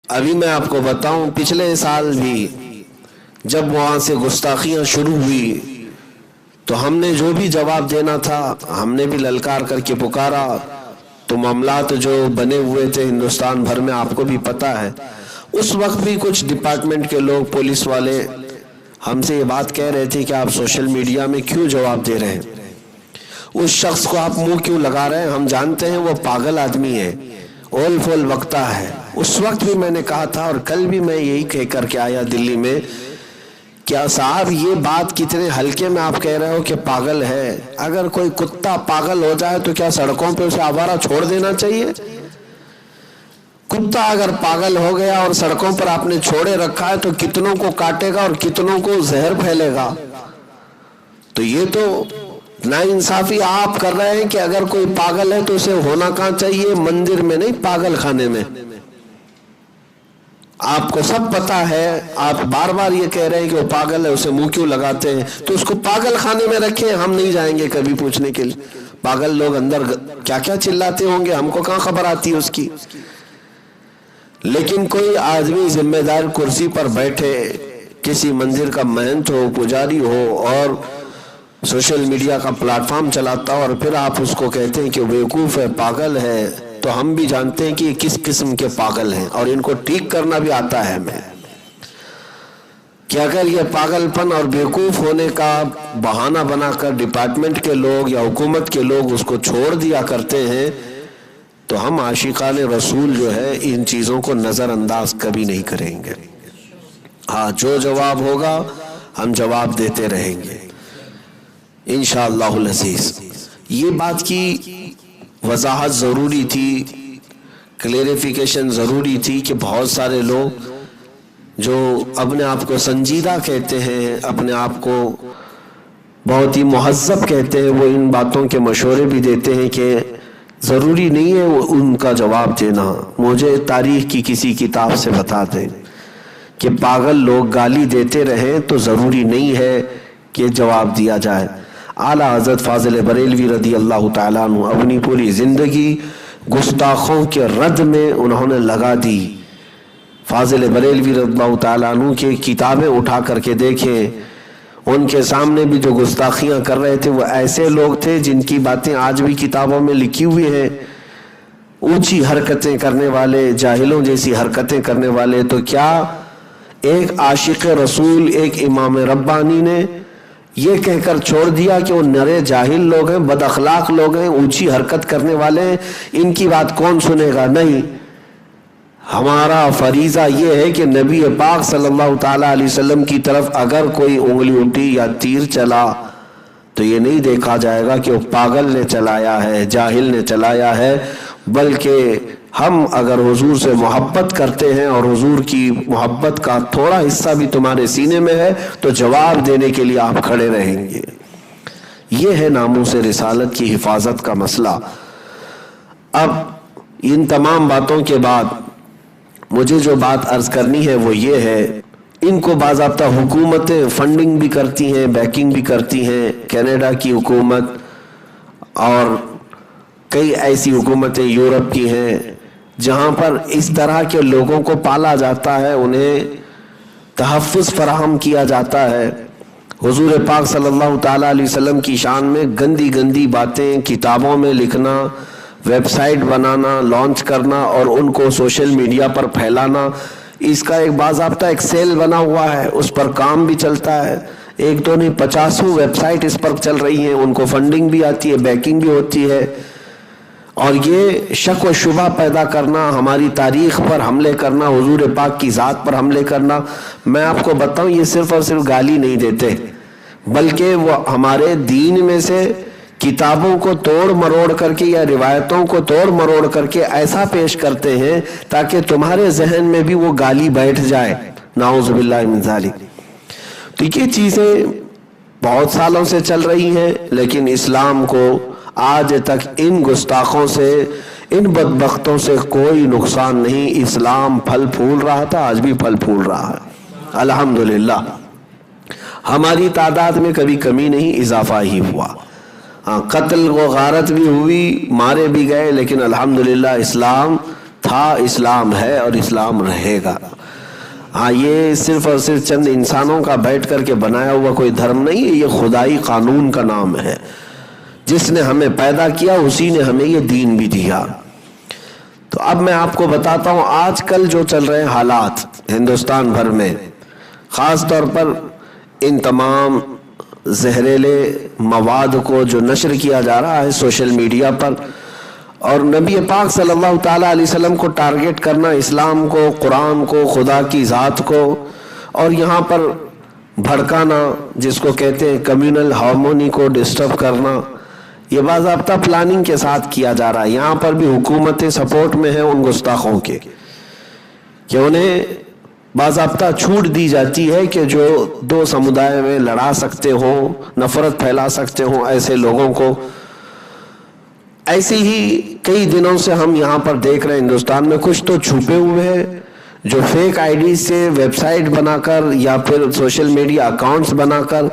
ابھی میں آپ کو بتاؤں، پچھلے سال بھی جب وہاں سے گستاخیاں شروع ہوئی تو ہم نے جو بھی جواب دینا تھا ہم نے بھی للکار کر کے پکارا، تو معاملات جو بنے ہوئے تھے ہندوستان بھر میں آپ کو بھی پتا ہے، اس وقت بھی کچھ ڈپارٹمنٹ کے لوگ، پولیس والے ہم سے یہ بات کہہ رہے تھے کہ آپ سوشل میڈیا میں کیوں جواب دے رہے ہیں، اس شخص کو آپ منہ کیوں لگا رہے ہیں، ہم جانتے ہیں وہ پاگل آدمی ہے، اول فول وقتہ ہے۔ اس وقت بھی میں نے کہا تھا اور کل بھی میں یہی کہہ کر کے آیا دلی میں، کیا صاحب یہ بات کتنے ہلکے میں آپ کہہ رہے ہو کہ پاگل ہے؟ اگر کوئی کتا پاگل ہو جائے تو کیا سڑکوں پہ اسے آوارہ چھوڑ دینا چاہیے؟ کتا اگر پاگل ہو گیا اور سڑکوں پر آپ نے چھوڑے رکھا ہے تو کتنوں کو کاٹے گا اور کتنوں کو زہر پھیلے گا؟ تو یہ تو ناانصافی آپ کر رہے ہیں کہ اگر کوئی پاگل ہے تو اسے ہونا کہاں چاہیے؟ مندر میں نہیں، پاگل خانے میں۔ آپ کو سب پتا ہے، آپ بار بار یہ کہہ رہے ہیں کہ وہ پاگل ہے، اسے منہ کیوں لگاتے ہیں؟ تو اس کو پاگل خانے میں رکھیں، ہم نہیں جائیں گے کبھی پوچھنے کے لیے پاگل لوگ اندر کیا کیا چلاتے ہوں گے، ہم کو کہاں خبر آتی ہے اس کی۔ لیکن کوئی آدمی ذمہ دار کرسی پر بیٹھے، کسی مندر کا مہنت ہو، پجاری ہو، اور سوشل میڈیا کا پلیٹ فارم چلاتا ہو، اور پھر آپ اس کو کہتے ہیں کہ بیوقوف ہے، پاگل ہے، تو ہم بھی جانتے ہیں کہ یہ کس قسم کے پاگل ہیں اور ان کو ٹھیک کرنا بھی آتا ہے ہمیں، کہ اگر یہ پاگل پن اور بیوقوف ہونے کا بہانہ بنا کر ڈپارٹمنٹ کے لوگ یا حکومت کے لوگ اس کو چھوڑ دیا کرتے ہیں تو ہم عاشقان رسول جو ہے ان چیزوں کو نظر انداز کبھی نہیں کریں گے۔ ہاں، جو جواب ہوگا ہم جواب دیتے رہیں گے انشاءاللہ العزیز۔ یہ بات کی وضاحت ضروری تھی، کلیریفیکیشن ضروری تھی کہ بہت سارے لوگ جو اپنے آپ کو سنجیدہ کہتے ہیں، اپنے آپ کو بہت ہی مہذب کہتے ہیں، وہ ان باتوں کے مشورے بھی دیتے ہیں کہ ضروری نہیں ہے وہ ان کا جواب دینا۔ مجھے تاریخ کی کسی کتاب سے بتا دیں کہ پاگل لوگ گالی دیتے رہیں تو ضروری نہیں ہے کہ جواب دیا جائے۔ اعلیٰ حضرت فاضل بریلوی رضی اللہ تعالیٰ عنہ اپنی پوری زندگی گستاخوں کے رد میں انہوں نے لگا دی۔ فاضل بریلوی رضی اللہ تعالیٰ عنہ کی کتابیں اٹھا کر کے دیکھیں، ان کے سامنے بھی جو گستاخیاں کر رہے تھے وہ ایسے لوگ تھے جن کی باتیں آج بھی کتابوں میں لکھی ہوئی ہیں، اونچی حرکتیں کرنے والے، جاہلوں جیسی حرکتیں کرنے والے۔ تو کیا ایک عاشق رسول، ایک امام ربانی نے یہ کہہ کر چھوڑ دیا کہ وہ نرے جاہل لوگ ہیں، بد اخلاق لوگ ہیں، اونچی حرکت کرنے والے ہیں، ان کی بات کون سنے گا؟ نہیں، ہمارا فریضہ یہ ہے کہ نبی پاک صلی اللہ تعالیٰ علیہ وسلم کی طرف اگر کوئی انگلی اٹھی یا تیر چلا تو یہ نہیں دیکھا جائے گا کہ وہ پاگل نے چلایا ہے، جاہل نے چلایا ہے، بلکہ ہم اگر حضور سے محبت کرتے ہیں اور حضور کی محبت کا تھوڑا حصہ بھی تمہارے سینے میں ہے تو جواب دینے کے لیے آپ کھڑے رہیں گے۔ یہ ہے ناموس رسالت کی حفاظت کا مسئلہ۔ اب ان تمام باتوں کے بعد مجھے جو بات عرض کرنی ہے وہ یہ ہے، ان کو باضابطہ حکومتیں فنڈنگ بھی کرتی ہیں، بیکنگ بھی کرتی ہیں، کینیڈا کی حکومت اور کئی ایسی حکومتیں یورپ کی ہیں جہاں پر اس طرح کے لوگوں کو پالا جاتا ہے، انہیں تحفظ فراہم کیا جاتا ہے۔ حضور پاک صلی اللہ تعالیٰ علیہ وسلم کی شان میں گندی گندی باتیں کتابوں میں لکھنا، ویب سائٹ بنانا، لانچ کرنا اور ان کو سوشل میڈیا پر پھیلانا، اس کا ایک باضابطہ ایک سیل بنا ہوا ہے، اس پر کام بھی چلتا ہے، ایک تو نہیں 50 ویب سائٹ اس پر چل رہی ہیں، ان کو فنڈنگ بھی آتی ہے، بیکنگ بھی ہوتی ہے۔ اور یہ شک و شبہ پیدا کرنا، ہماری تاریخ پر حملے کرنا، حضور پاک کی ذات پر حملے کرنا، میں آپ کو بتاؤں یہ صرف اور صرف گالی نہیں دیتے بلکہ وہ ہمارے دین میں سے کتابوں کو توڑ مروڑ کر کے یا روایتوں کو توڑ مروڑ کر کے ایسا پیش کرتے ہیں تاکہ تمہارے ذہن میں بھی وہ گالی بیٹھ جائے، نعوذ باللہ من ذالک۔ تو یہ چیزیں بہت سالوں سے چل رہی ہیں، لیکن اسلام کو آج تک ان گستاخوں سے، ان بدبختوں سے کوئی نقصان نہیں۔ اسلام پھل پھول رہا تھا، آج بھی پھل پھول رہا ہے الحمدللہ۔ ہماری تعداد میں کبھی کمی نہیں، اضافہ ہی ہوا۔ قتل و غارت بھی ہوئی، مارے بھی گئے، لیکن الحمدللہ اسلام تھا، اسلام ہے اور اسلام رہے گا۔ ہاں، یہ صرف اور صرف چند انسانوں کا بیٹھ کر کے بنایا ہوا کوئی دھرم نہیں ہے، یہ خدائی قانون کا نام ہے۔ جس نے ہمیں پیدا کیا اسی نے ہمیں یہ دین بھی دیا۔ تو اب میں آپ کو بتاتا ہوں آج کل جو چل رہے حالات ہندوستان بھر میں، خاص طور پر ان تمام زہریلے مواد کو جو نشر کیا جا رہا ہے سوشل میڈیا پر، اور نبی پاک صلی اللہ تعالیٰ علیہ وسلم کو ٹارگٹ کرنا، اسلام کو، قرآن کو، خدا کی ذات کو، اور یہاں پر بھڑکانا جس کو کہتے ہیں کمیونل ہارمونی کو ڈسٹرب کرنا، یہ باضابطہ پلاننگ کے ساتھ کیا جا رہا ہے۔ یہاں پر بھی حکومتیں سپورٹ میں ہیں ان گستاخوں کے، کہ انہیں باضابطہ چھوٹ دی جاتی ہے کہ جو دو سمودائے میں لڑا سکتے ہوں، نفرت پھیلا سکتے ہوں، ایسے لوگوں کو۔ ایسے ہی کئی دنوں سے ہم یہاں پر دیکھ رہے ہیں ہندوستان میں کچھ تو چھپے ہوئے ہیں جو فیک آئی ڈی سے ویب سائٹ بنا کر یا پھر سوشل میڈیا اکاؤنٹس بنا کر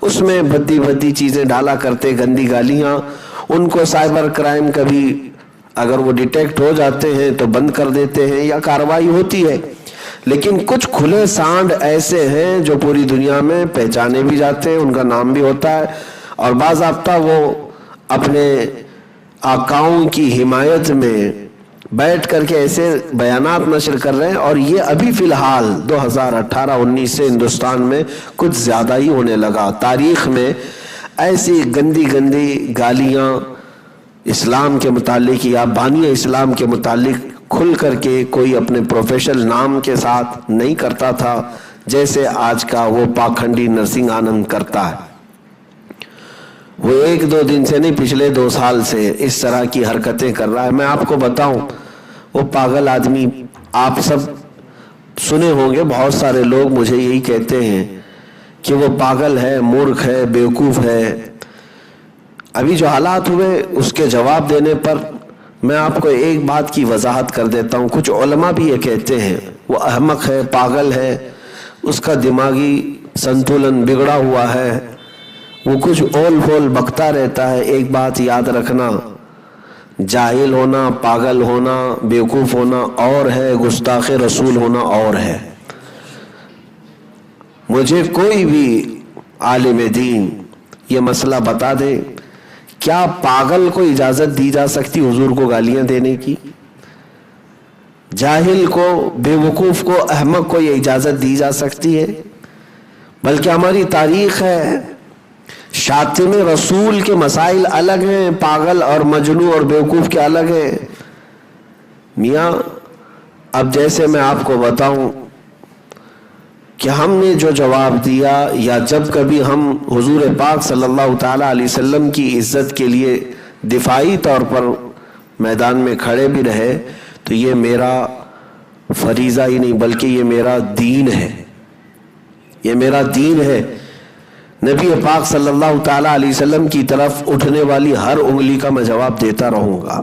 اس میں بھدی چیزیں ڈالا کرتے، گندی گالیاں، ان کو سائبر کرائم کبھی اگر وہ ڈیٹیکٹ ہو جاتے ہیں تو بند کر دیتے ہیں یا کارروائی ہوتی ہے۔ لیکن کچھ کھلے سانڈ ایسے ہیں جو پوری دنیا میں پہچانے بھی جاتے ہیں، ان کا نام بھی ہوتا ہے، اور باضابطہ وہ اپنے آقاؤں کی حمایت میں بیٹھ کر کے ایسے بیانات نشر کر رہے ہیں۔ اور یہ ابھی فی الحال 2018-19 سے ہندوستان میں کچھ زیادہ ہی ہونے لگا۔ تاریخ میں ایسی گندی گالیاں اسلام کے متعلق یا بانی اسلام کے متعلق کھل کر کے کوئی اپنے پروفیشنل نام کے ساتھ نہیں کرتا تھا، جیسے آج کا وہ پاکھنڈی نرسنگ آنند کرتا ہے۔ وہ 1-2 دن سے نہیں، پچھلے 2 سال سے اس طرح کی حرکتیں کر رہا ہے۔ میں آپ کو بتاؤں، وہ پاگل آدمی، آپ سب سنے ہوں گے، بہت سارے لوگ مجھے یہی کہتے ہیں کہ وہ پاگل ہے، مورخ ہے، بیوقوف ہے۔ ابھی جو حالات ہوئے اس کے جواب دینے پر میں آپ کو ایک بات کی وضاحت کر دیتا ہوں۔ کچھ علماء بھی یہ کہتے ہیں وہ احمق ہے، پاگل ہے، اس کا دماغی سنتولن بگڑا ہوا ہے، وہ کچھ اول پھول بکتا رہتا ہے۔ ایک بات یاد رکھنا، جاہل ہونا، پاگل ہونا، بیوقوف ہونا اور ہے، گستاخ رسول ہونا اور ہے۔ مجھے کوئی بھی عالم دین یہ مسئلہ بتا دے، کیا پاگل کو اجازت دی جا سکتی حضور کو گالیاں دینے کی؟ جاہل کو، بیوقوف کو، احمق کو یہ اجازت دی جا سکتی ہے؟ بلکہ ہماری تاریخ ہے، شاتم رسول کے مسائل الگ ہیں، پاگل اور مجنون اور بیوقوف کے الگ ہیں۔ میاں اب جیسے میں آپ کو بتاؤں کہ ہم نے جو جواب دیا، یا جب کبھی ہم حضور پاک صلی اللہ تعالیٰ علیہ وسلم کی عزت کے لیے دفاعی طور پر میدان میں کھڑے بھی رہے، تو یہ میرا فریضہ ہی نہیں بلکہ یہ میرا دین ہے، یہ میرا دین ہے۔ نبی پاک صلی اللہ تعالیٰ علیہ وسلم کی طرف اٹھنے والی ہر انگلی کا میں جواب دیتا رہوں گا،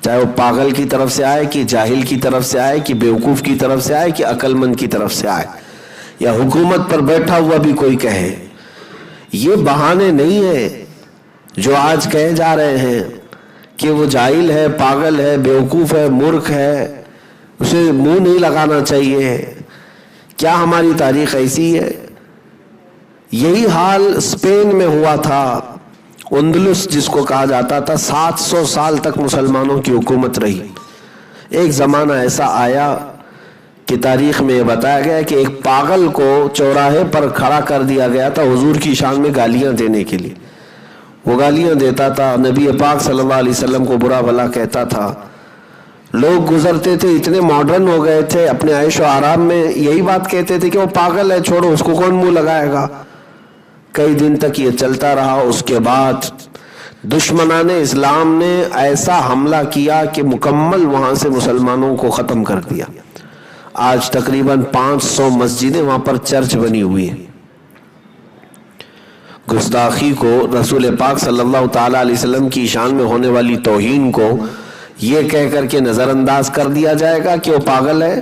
چاہے وہ پاگل کی طرف سے آئے، کہ جاہل کی طرف سے آئے، کہ بیوقوف کی طرف سے آئے، کہ عقل مند کی طرف سے آئے، یا حکومت پر بیٹھا ہوا بھی کوئی کہے۔ یہ بہانے نہیں ہیں جو آج کہے جا رہے ہیں کہ وہ جاہل ہے، پاگل ہے، بیوقوف ہے، مورخ ہے، اسے منہ نہیں لگانا چاہیے۔ کیا ہماری تاریخ ایسی ہے؟ یہی حال اسپین میں ہوا تھا، اندلس جس کو کہا جاتا تھا، 700 سال تک مسلمانوں کی حکومت رہی۔ ایک زمانہ ایسا آیا کہ تاریخ میں یہ بتایا گیا کہ ایک پاگل کو چوراہے پر کھڑا کر دیا گیا تھا حضور کی شان میں گالیاں دینے کے لیے۔ وہ گالیاں دیتا تھا، نبی پاک صلی اللہ علیہ وسلم کو برا بھلا کہتا تھا۔ لوگ گزرتے تھے، اتنے ماڈرن ہو گئے تھے، اپنے عیش و آرام میں یہی بات کہتے تھے کہ وہ پاگل ہے، چھوڑو اس کو، کون منہ لگائے گا۔ کئی دن تک یہ چلتا رہا۔ اس کے بعد دشمنان اسلام نے ایسا حملہ کیا کہ مکمل وہاں سے مسلمانوں کو ختم کر دیا۔ آج تقریباً 500 مسجدیں وہاں پر چرچ بنی ہوئی ہیں۔ گستاخی کو، رسول پاک صلی اللہ تعالیٰ علیہ وسلم کی شان میں ہونے والی توہین کو یہ کہہ کر کے نظر انداز کر دیا جائے گا کہ وہ پاگل ہے،